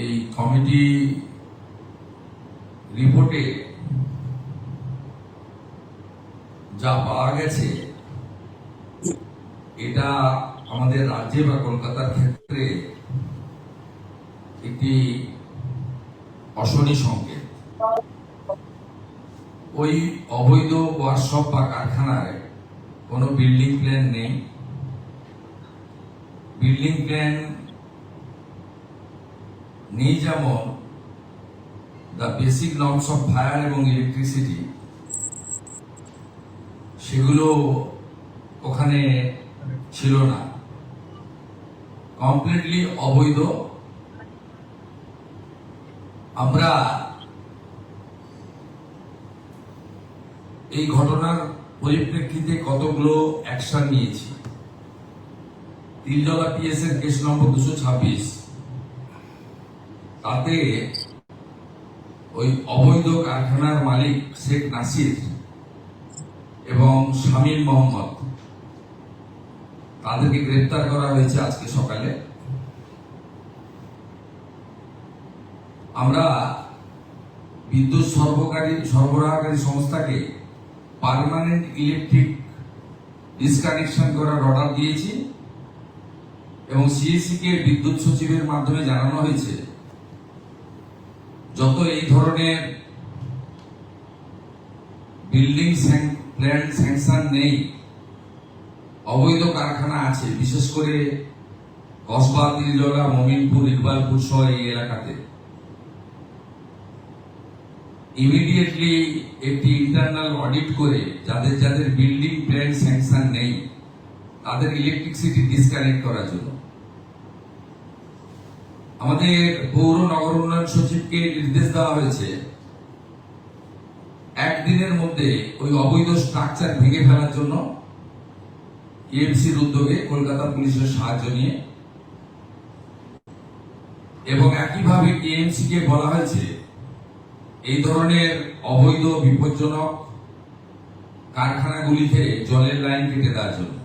এই কমিটি রিপোর্টে যা পাওয়া গেছে এটা আমাদের রাজ্যে বা কলকাতার ক্ষেত্রে একটি অশনি সংকেত। ওই অবৈধ ওয়ার্কশপ বা কারখানায় কোনো বিল্ডিং প্ল্যান নেই। বিল্ডিং প্ল্যান নেই যেমন the basic norms of fire এবং ইলেকট্রিসিটি সেগুলো ওখানে ছিল না, কমপ্লিটলি অবৈধ। আমরা এই ঘটনার পরিপ্রেক্ষিতে কতগুলো অ্যাকশন নিয়েছি। তিলজলা পিএস এর কেস নম্বর 226, তাতে ওই অবৈধ কারখানার মালিক শেখ নাসির এবং শামীম মোহাম্মদ তাদেরকে গ্রেপ্তার করা হয়েছে আজকে সকালে। আমরা বিদ্যুৎ সরবরাহকারী সংস্থাকে পার্মানেন্ট ইলেকট্রিক ডিসকানেকশন করার অর্ডার দিয়েছি এবং সিএসসি কে বিদ্যুৎ সচিবের মাধ্যমে জানানো হয়েছে যত এই ধরনের বিল্ডিং প্ল্যান স্যাংশন নেই, অবৈধ কারখানা আছে, বিশেষ করে কসবা, তিলজলা, মমিনপুর, ইকবালপুর সহ এই এলাকাতে ইমিডিয়েটলি একটি ইন্টারনাল অডিট করে যাদের যাদের বিল্ডিং প্ল্যান স্যাংশন নেই তাদের ইলেকট্রিসিটি ডিসকানেক্ট করার জন্য আমাদের পৌর নগর উন্নয়ন সচিবকে নির্দেশ দেওয়া হয়েছে একদিনের মধ্যে ওই অবৈধ স্ট্রাকচার ভেঙে ফেলার জন্য কেএমসির উদ্যোগে কলকাতা পুলিশের সাহায্য নিয়ে। এবং একইভাবে কেএমসি কে বলা হয়েছে এই ধরনের অবৈধ বিপজ্জনক কারখানাগুলিতে জলের লাইন কেটে দেওয়ার জন্য।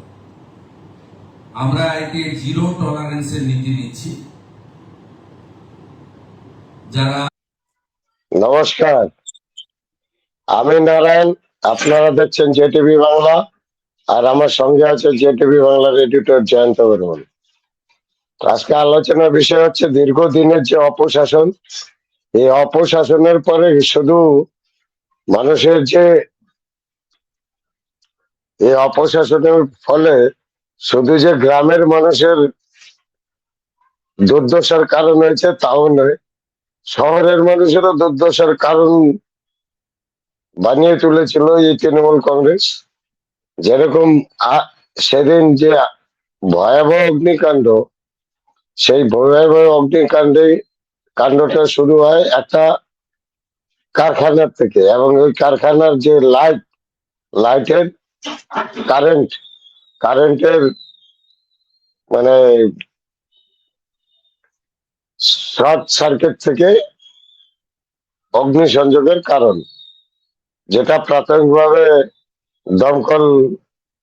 আমরা এতে জিরো টলারেন্সের নীতি নিচ্ছি। যারা নমস্কার, আমি নারায়ণ, আপনারা দেখছেন জেটিভি বাংলা, আর আমার সঙ্গে আছে জেটিভি বাংলার এডিটর জয়ন্ত বর্মন। আজকে আলোচনার বিষয় হচ্ছে দীর্ঘদিনের যে অপশাসন, এই অপশাসনের পরে শুধু মানুষের যে এই অপশাসনের ফলে শুধু যে গ্রামের মানুষের দুর্দশার কারণ হয়েছে তাও নয়, শহরের মানুষেরও দুর্দশার কারণ বানিয়ে তুলেছিল এই তৃণমূল কংগ্রেস। যেরকম সেদিন যে ভয়াবহ অগ্নিকাণ্ড, সেই ভয়াবহ কাণ্ডটা শুরু হয় একটা কারখানার থেকে, এবং ওই কারখানার যে লাইটের কারেন্টের মানে শর্ট সার্কিট থেকে অগ্নিসংযোগের কারণ, যেটা প্রাথমিকভাবে দমকল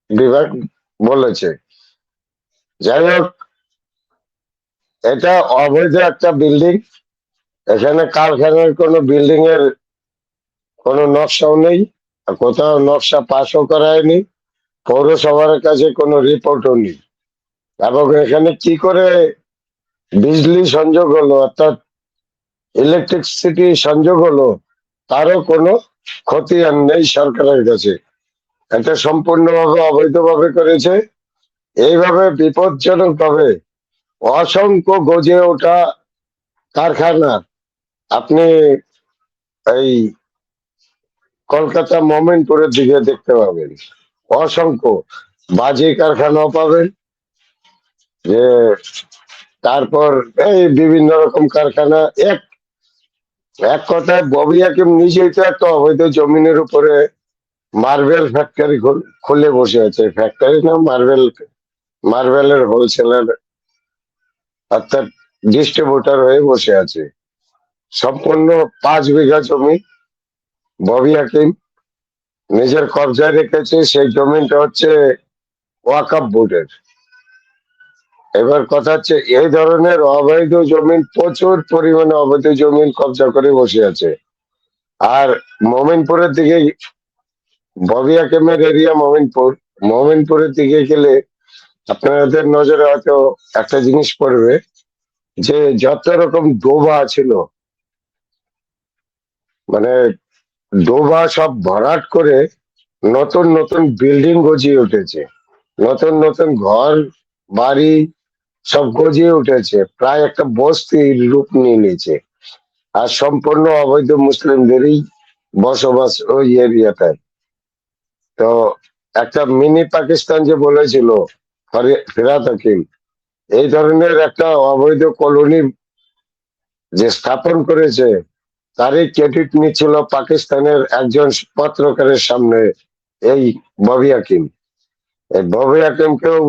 বিভাগ বলেছে। যাই হোক, এটা অবৈধ একটা বিল্ডিং, এখানে কারখানার কোনো বিল্ডিং এর কোনো নকশাও নেই, কোথাও নকশা পাশও করা হয়নি, পৌরসভার কাছে কোনো রিপোর্টও নেই। এবং এখানে কি করে বিজলি সংযোগ হলো, অর্থাৎ ইলেকট্রিসিটি সংযোগ হলো, তারও কোনো খতিয়ান নেই সরকারের কাছে। এটা সম্পূর্ণভাবে অবৈধভাবে করেছে। এইভাবে বিপজ্জনক ভাবে অসংখ্য গজে ওঠা কারখানা আপনি এই কলকাতা মোমিনপুরের দিকে দেখতে পাবেন। অসংখ্য বাজি কারখানাও পাবেন, যে তারপর এই বিভিন্ন রকম কারখানা। এক এক কথায় ববি হাকিম নিজেই তো একটা অবৈধ জমিনের উপরে মার্বেল ফ্যাক্টরি খুলে বসে আছে। ফ্যাক্টরি না, মার্বেলের হোলসেলার অর্থাৎ ডিস্ট্রিবিউটার হয়ে বসে আছে। সম্পূর্ণ 5 বিঘা জমি ববি হাকিম নিজের কবজায় রেখেছে। সেই জমিটা হচ্ছে ওয়াকফ বোর্ডের। এবার কথা হচ্ছে এই ধরনের অবৈধ জমিন, প্রচুর পরিমাণে অবৈধ জমিন কবজা করে বসে আছে। আর মোমিনপুরের দিকে, ববিয়া ক্যাম্পের এরিয়া মোমিনপুর, মোমিনপুরের দিকে গেলে আপনাদের নজরে হয়তো একটা জিনিস পড়বে, যে যত রকম ডোবা ছিল, মানে ডোবা সব ভরাট করে নতুন নতুন বিল্ডিং গজিয়ে উঠেছে, নতুন নতুন ঘর বাড়ি সব গজিয়ে উঠেছে, প্রায় একটা বস্তির রূপ নিয়ে নিয়েছে। আর সম্পূর্ণ অবৈধ মুসলিমদেরই বসবাস ওই এরিয়াটায়। তো একটা মিনি পাকিস্তান যে বলেছিল ফিরাত হাকিম, এই ধরনের একটা অবৈধ কলোনি যে স্থাপন করেছে, তারই ক্রেডিট নিচ্ছিল পাকিস্তানের একজন পত্রকারের সামনে এই ববি হাকিম। এই ববি হাকিমকেও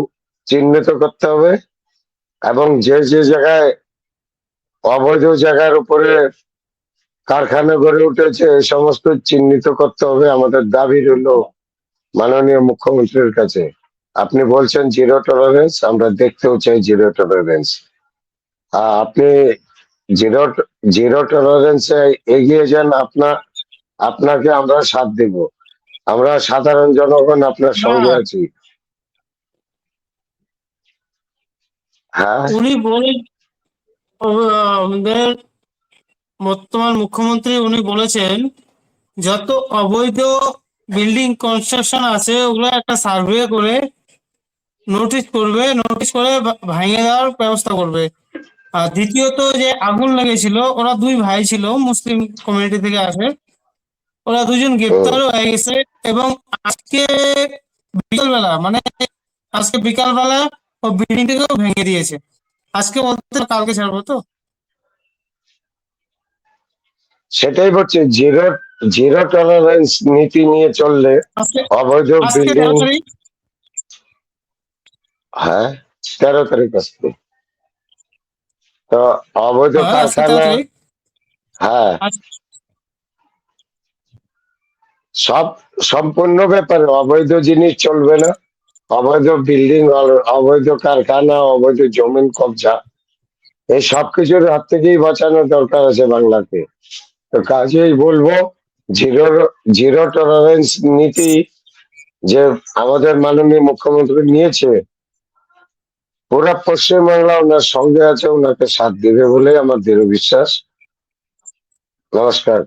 চিহ্নিত করতে হবে, এবং যে যে জায়গায় অবৈধ জায়গার উপরে কারখানা গড়ে উঠেছে এই সমস্ত চিহ্নিত করতে হবে। আমাদের দাবি রইল মাননীয় মুখ্যমন্ত্রীর কাছে। আপনি বলছেন জিরো টলারেন্স, আমরা দেখতেও চাই জিরো টলারেন্স। আপনি জিরো জিরো টলারেন্সে এগিয়ে যান, আপনাকে আমরা সাথ দেব। আমরা সাধারণ জনগণ আপনার না, সঙ্গে আছি। হ্যাঁ, উনি বলে আমাদের বর্তমান মুখ্যমন্ত্রী উনি বলেছেন যত অবৈধ বিল্ডিং কনস্ট্রাকশন আছে ওগুলো একটা সার্ভে করে নোটিশ করবে, নোটিশ করে ভাঙিয়ে দেওয়ার ব্যবস্থা করবে। আর দ্বিতীয়ত যে আগুন লেগেছিল, ওরা দুই ভাই ছিল, মুসলিম কমিউনিটি থেকে আসে, ওরা দুজন গ্রেপ্তার হয়ে গেছে। এবং আজকে বিকালবেলা, মানে আজকে বিকালবেলা ও বিল্ডিংটাকেও ভেঙে দিয়েছে। আজকে বলতে কালকে ছাড়বো তো। সেটাই বলছে, জিরো জিরো টলারেন্স নীতি নিয়ে চললে আজকে অবৈধ আজকে বিল্ডিং। 13 তারিখ। হ্যাঁ, 13 তারিখ আসবে। তো অবৈধ হ্যাঁ, আজকে 13 কারখানা, তারিখ। হ্যাঁ, আজ- সব সম্পূর্ণ ব্যাপারে অবৈধ জিনিস চলবে না। অবৈধ বিল্ডিং, অবৈধ কারখানা, অবৈধ জমিন কবজা, এই সবকিছুর হাত থেকেই বাঁচানোর দরকার আছে বাংলাকে। তো কাজেই বলবো, জিরো জিরো টলারেন্স নীতি যে আমাদের মাননীয় মুখ্যমন্ত্রী নিয়েছে, পুরা পশ্চিমবাংলা ওনার সঙ্গে আছে, ওনাকে সাথ দেবে বলে আমার দৃঢ় বিশ্বাস। নমস্কার।